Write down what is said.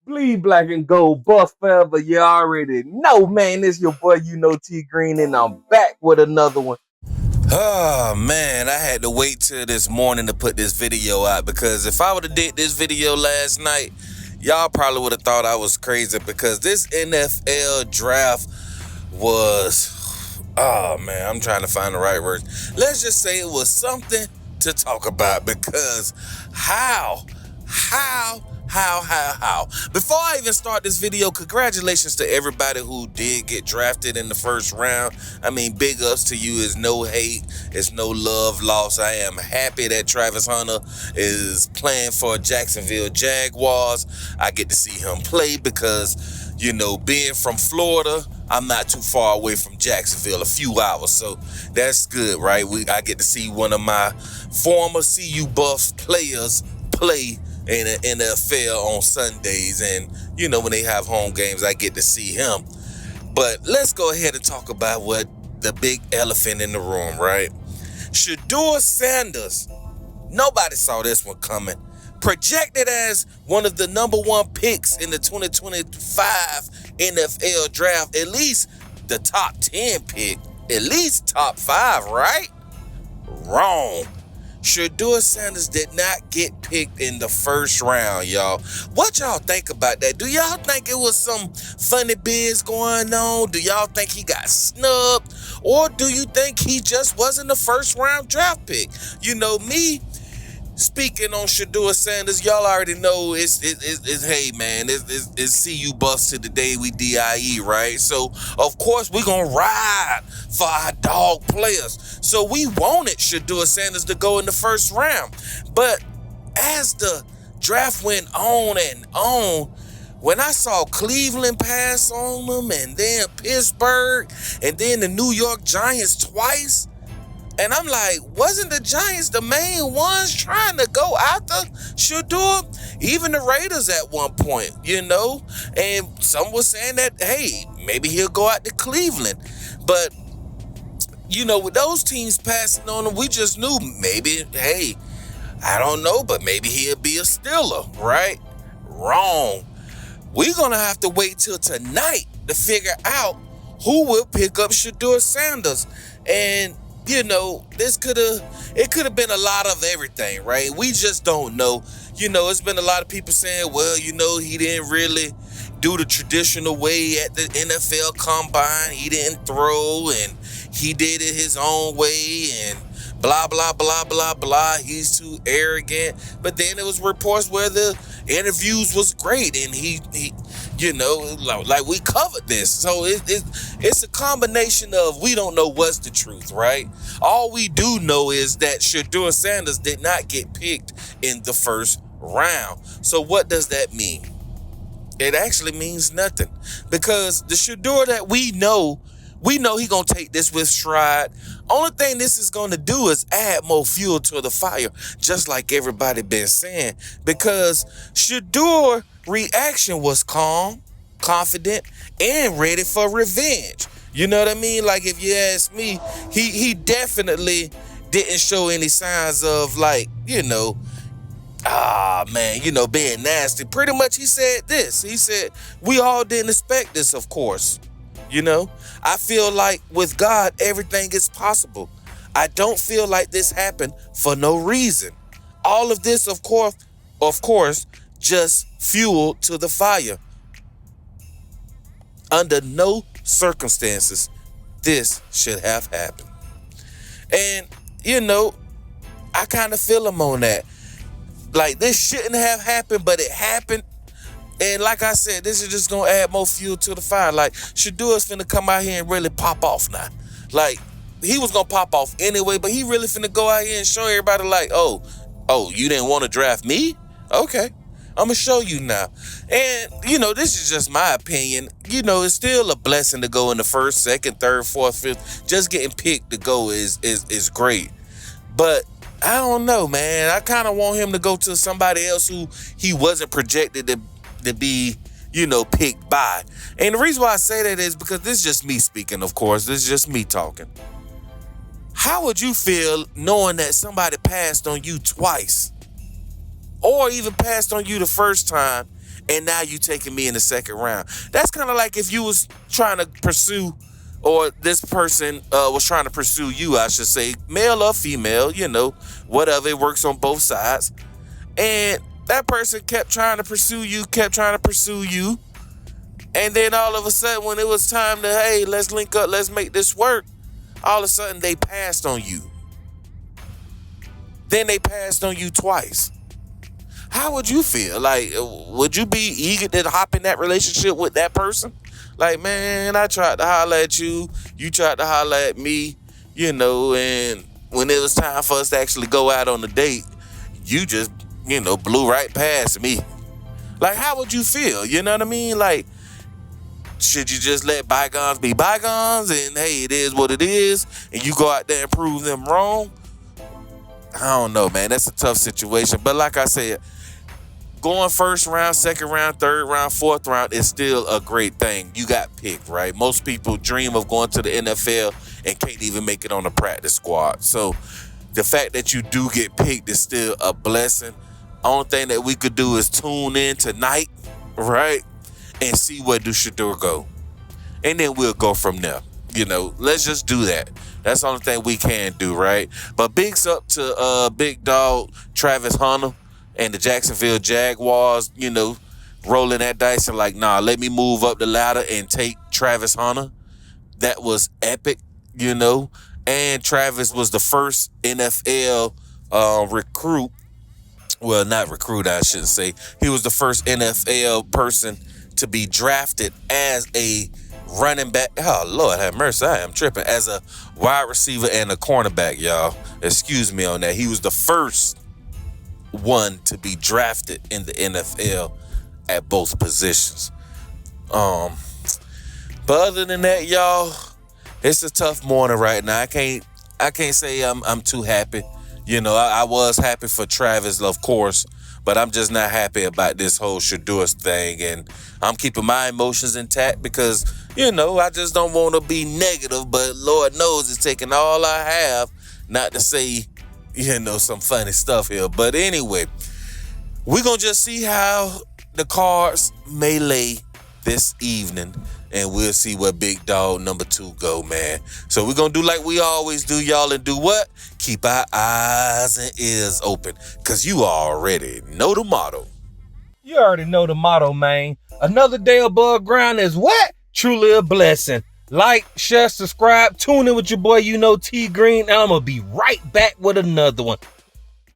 Bleed black and gold, buff forever. You already know, man. It's your boy, T Green, and I'm back with another one. Oh man, I had to wait till this morning to put this video out because if I would have did this video last night, y'all probably would have thought I was crazy because this NFL draft was, oh man, I'm trying to find the right words. Let's just say it was something to talk about because how? Before I even start this video, congratulations to everybody who did get drafted in the first round. I mean, big ups to you. It's no hate. It's no love lost. I am happy that Travis Hunter is playing for Jacksonville Jaguars. I get to see him play because, being from Florida, I'm not too far away from Jacksonville, a few hours. So that's good, right? I get to see one of my former CU Buffs players play in the NFL on Sundays, and when they have home games, I get to see him. But let's go ahead and talk about what the big elephant in the room, right? Shedeur Sanders. Nobody saw this one coming. Projected as one of the number one picks in the 2025 NFL draft, at least the top 10 pick, at least top 5, right? Wrong. Shedeur Sanders did not get picked in the first round, y'all. What y'all think about that? Do y'all think it was some funny biz going on? Do y'all think he got snubbed? Or do you think he just wasn't a first round draft pick? Me speaking on Shedeur Sanders, y'all already know it's hey man, it's CU Buffs to the day we DIE, right? So of course we gonna ride for our dog players. So we wanted Shedeur Sanders to go in the first round. But as the draft went on and on, when I saw Cleveland pass on them and then Pittsburgh and then the New York Giants twice, and I'm like, wasn't the Giants the main ones trying to go after Shedeur? Even the Raiders at one point, And some were saying that, hey, maybe he'll go out to Cleveland. But, with those teams passing on him, we just knew maybe, hey, I don't know, but maybe he'll be a Steeler, right? Wrong. We're going to have to wait till tonight to figure out who will pick up Shedeur Sanders. And it could have been a lot of everything, right? We just don't know. It's been a lot of people saying, well, he didn't really do the traditional way at the NFL Combine. He didn't throw, and he did it his own way, and blah, blah, blah, blah, blah. He's too arrogant. But then there was reports where the interviews was great, and he like we covered this. So it's a combination of we don't know what's the truth, right? All we do know is that Shedeur Sanders did not get picked in the first round. So what does that mean? It actually means nothing, because the Shedeur that we know he gonna take this with stride. Only thing this is gonna do is add more fuel to the fire, just like everybody been saying, because Shedeur reaction was calm, confident, and ready for revenge. You know what I mean? Like, if you ask me, he definitely didn't show any signs of being nasty. Pretty much he said this. He said, we all didn't expect this, of course. I feel like with God, everything is possible. I don't feel like this happened for no reason. All of this, of course, just fuel to the fire. Under no circumstances, this should have happened. And, I kind of feel him on that. Like, this shouldn't have happened, but it happened. And like I said, this is just going to add more fuel to the fire. Like, Shedeur's finna come out here and really pop off now. Like, he was going to pop off anyway, but he really finna go out here and show everybody like, oh, you didn't want to draft me? Okay, I'm going to show you now. And, this is just my opinion. It's still a blessing to go in the first, second, third, fourth, fifth. Just getting picked to go is great. But I don't know, man. I kind of want him to go to somebody else who he wasn't projected to be, picked by. And the reason why I say that is because this is just me speaking, of course. This is just me talking. How would you feel knowing that somebody passed on you twice? Or even passed on you the first time, and now you taking me in the second round. That's kind of like if you was trying to pursue, or this person was trying to pursue you, I should say, male or female, whatever, it works on both sides. And that person kept trying to pursue you, and then all of a sudden when it was time to, hey, let's link up, let's make this work, all of a sudden they passed on you. Then they passed on you twice. How would you feel? Like, would you be eager to hop in that relationship with that person? Like, man, I tried to holler at you, you tried to holler at me, and when it was time for us to actually go out on a date, you just, blew right past me. Like, how would you feel? You know what I mean? Like, should you just let bygones be bygones and, hey, it is what it is, and you go out there and prove them wrong? I don't know, man. That's a tough situation. But like I said, going first round, second round, third round, fourth round is still a great thing. You got picked, right? Most people dream of going to the NFL and can't even make it on the practice squad. So the fact that you do get picked is still a blessing. Only thing that we could do is tune in tonight, right? And see where do Shedeur go. And then we'll go from there. Let's just do that. That's the only thing we can do, right? But bigs up to big dog Travis Hunter and the Jacksonville Jaguars, rolling that dice and like, nah, let me move up the ladder and take Travis Hunter. That was epic, And Travis was the first NFL recruit. Well, not recruit, I shouldn't say. He was the first NFL person to be drafted as a running back. Oh, Lord have mercy, I am tripping. As a wide receiver and a cornerback, y'all. Excuse me on that. He was the first one to be drafted in the NFL at both positions. But other than that, y'all, it's a tough morning right now. I can't say I'm too happy. I was happy for Travis, of course, but I'm just not happy about this whole Shedeur thing, and I'm keeping my emotions intact because, I just don't want to be negative, but Lord knows it's taking all I have not to say, some funny stuff here. But anyway, we're going to just see how the cards may lay this evening, and we'll see where big dog number 2 go, man. So we're going to do like we always do, y'all, and do what? Keep our eyes and ears open, because you already know the motto. You already know the motto, man. Another day above ground is what? Truly a blessing. Like, share, subscribe, tune in with your boy, T Green, and I'm going to be right back with another one.